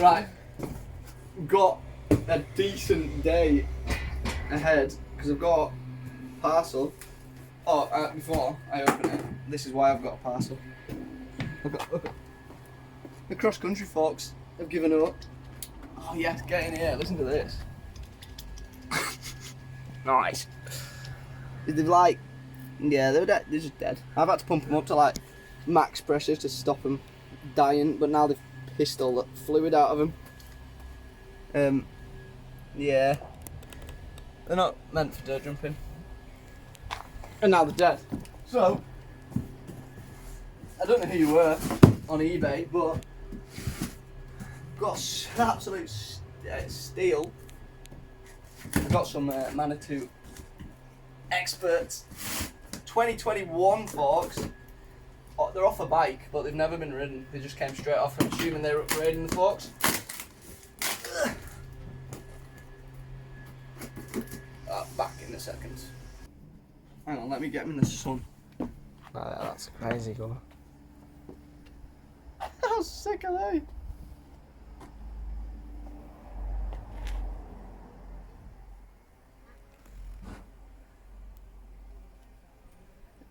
Right, we've got a decent day ahead because I've got a parcel. Oh, before I open it, this is why I've got a parcel. Look at the cross-country folks have given up. Oh yes, get in here, listen to this. Nice. They're like, yeah, they're just dead. I've had to pump them up to like max pressure to stop them dying, but now they've pissed all the fluid out of them. Yeah, they're not meant for dirt jumping, and now they're dead. So I don't know who you were on eBay, but got absolute steal. I got some Manitou Expert 2021 forks. Oh, they're off a bike, but they've never been ridden. They just came straight off. I'm assuming they're upgrading the forks. Back in a second. Hang on, let me get them in the sun. Oh, that's crazy, go. How sick are they?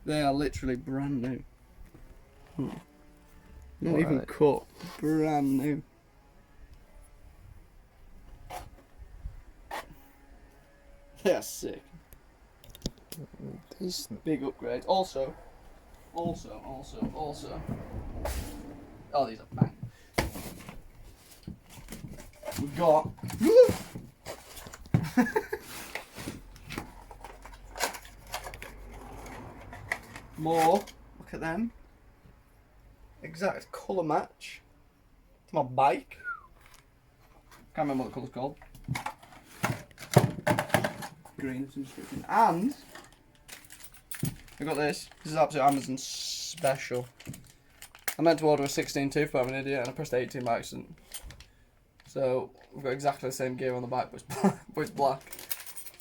They are literally brand new. Not even cut, brand new. They are sick. Decent. Big upgrade. Also. Oh, these are bang. We've got more. Look at them. Exact colour match to my bike. Can't remember what the colour's called. Green, some description. And I got this. This is absolute Amazon special. I meant to order a 16 tooth, but I'm an idiot and I pressed 18 by accident. So we've got exactly the same gear on the bike, but it's black.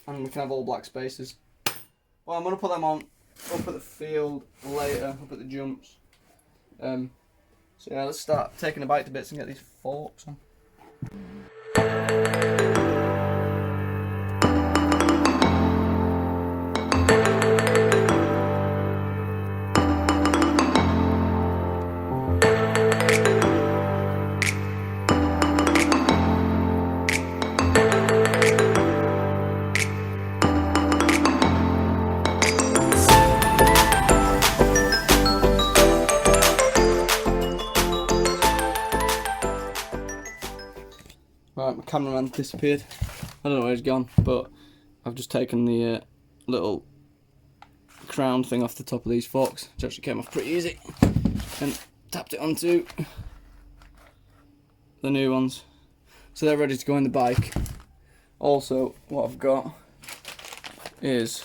And we can have all black spaces. Well, I'm going to put them on up at the field later, up at the jumps. So yeah, let's start taking the bike to bits and get these forks on. Right, my cameraman disappeared. I don't know where he's gone, but I've just taken the little crown thing off the top of these forks, which actually came off pretty easy, and tapped it onto the new ones. So they're ready to go in the bike. Also, what I've got is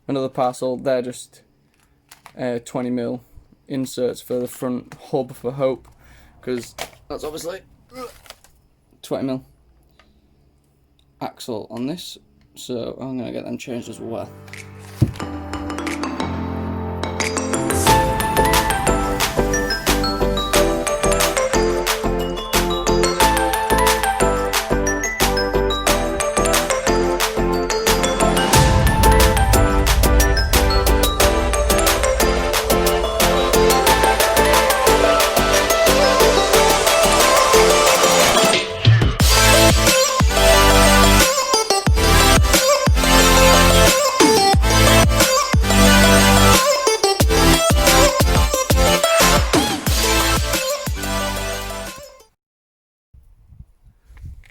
another parcel. They're just 20mm inserts for the front hub for Hope, because that's obviously 20mm axle on this, so I'm going to get them changed as well.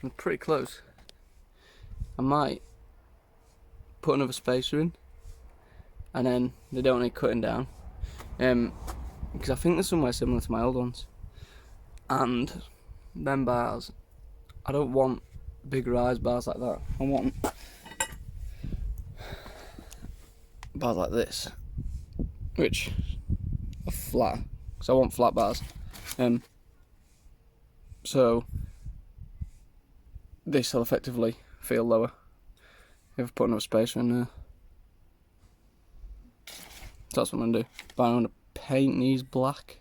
I'm pretty close. I might put another spacer in, and then they don't need cutting down, because I think they're somewhere similar to my old ones. And them bars, I don't want big rise bars like that. I want bars like this, which are flat, because I want flat bars. So this will effectively feel lower if I put another spacer in there. So that's what I'm going to do. But I'm going to paint these black.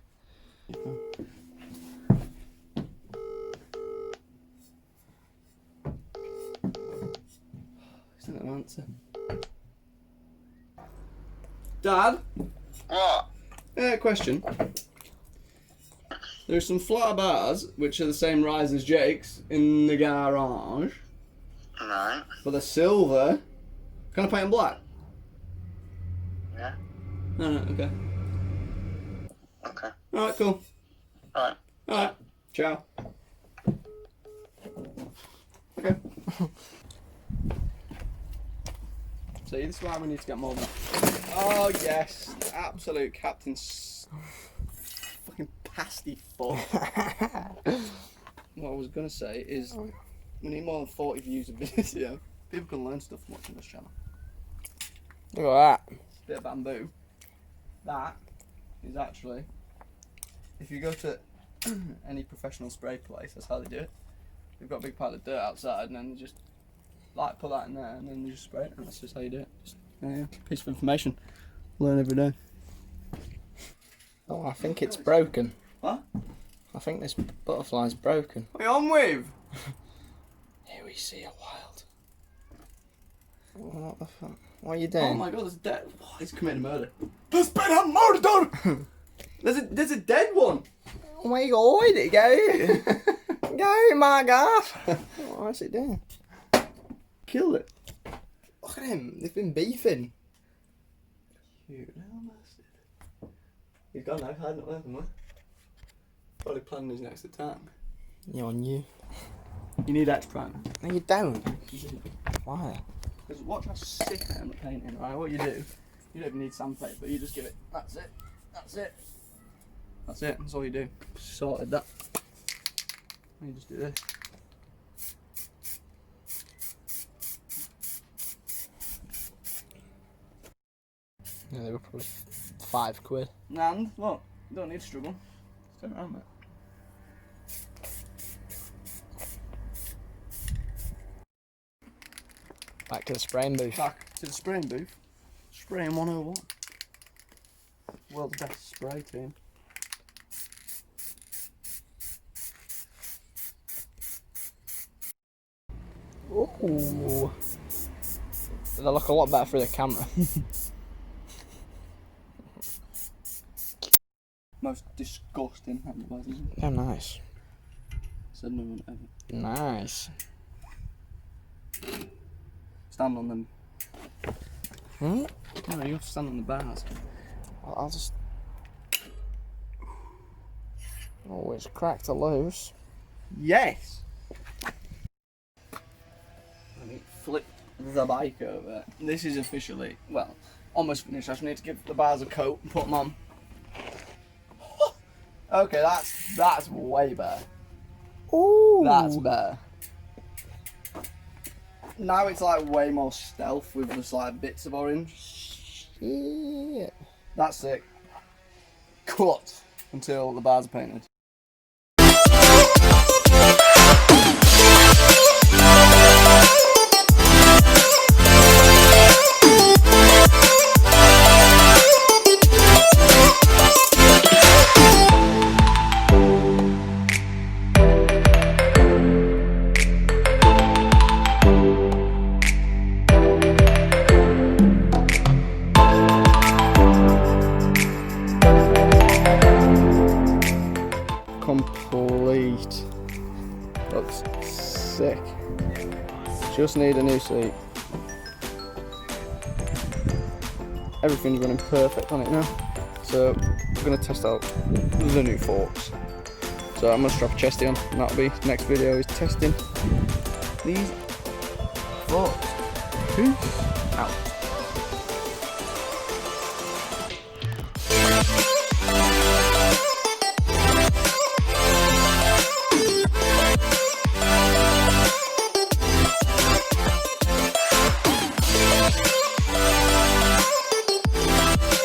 answer. Dad? What? Question. There's some flat bars, which are the same rise as Jake's, in the garage. Right. But they're silver. Can I paint them black? Yeah. No, okay. Okay. Alright, cool. Alright. Alright. Ciao. Okay. See, this is why we need to get more than. Oh, yes. Absolute Captain fucking pasty fuck. What I was going to say is we need more than 40 views of video. People can learn stuff from watching this channel. Look at that. Bit of bamboo. That is actually, if you go to any professional spray place, that's how they do it. They've got a big pile of dirt outside and then they just like put that in there and then they just spray it, and that's just how you do it. Just, piece of information. Learn every day. Oh, I think it's broken. What? I think this butterfly's broken. What are you on with? Here we see a wild. What the fuck? What are you Oh doing? my god, there's a dead. Oh, he's committed murder. There's been a murder done! There's a dead one! Oh my god, it go! Go, my god! What's it doing? Killed it. Look at him, they've been beefing. Cute little bastard. He's gone now, hiding up there somewhere. Probably planning his next attack. You're new. You need X prime. No, you don't. Why? Because watch how sick I am at painting, right? What you do, you don't even need sandpaper, you just give it, that's it, that's it. That's it, that's all you do. Sorted that. You just do this. Yeah, they were probably £5. And, look, you don't need to struggle. Just turn around, mate. Back to the spraying booth. Back to the spraying booth. Spraying 101. World's best spray team. Ooh. They look a lot better through the camera. Most disgusting advertising. Oh, nice. Said no one ever. Nice. Stand on them. Hmm? No, you have to stand on the bars. I'll just... Oh, it's cracked loose. Yes! Let me flip the bike over. This is officially, well, almost finished. I just need to give the bars a coat and put them on. Okay, that's way better. Ooh. That's better. Now it's like way more stealth with just like bits of orange. Yeah. That's sick. Cut until the bars are painted. Complete. Looks sick. Just need a new seat. Everything's running perfect on it now. So we're gonna test out the new forks. So I'm gonna strap a chesty on, and that'll be next video is testing these forks. Peace out.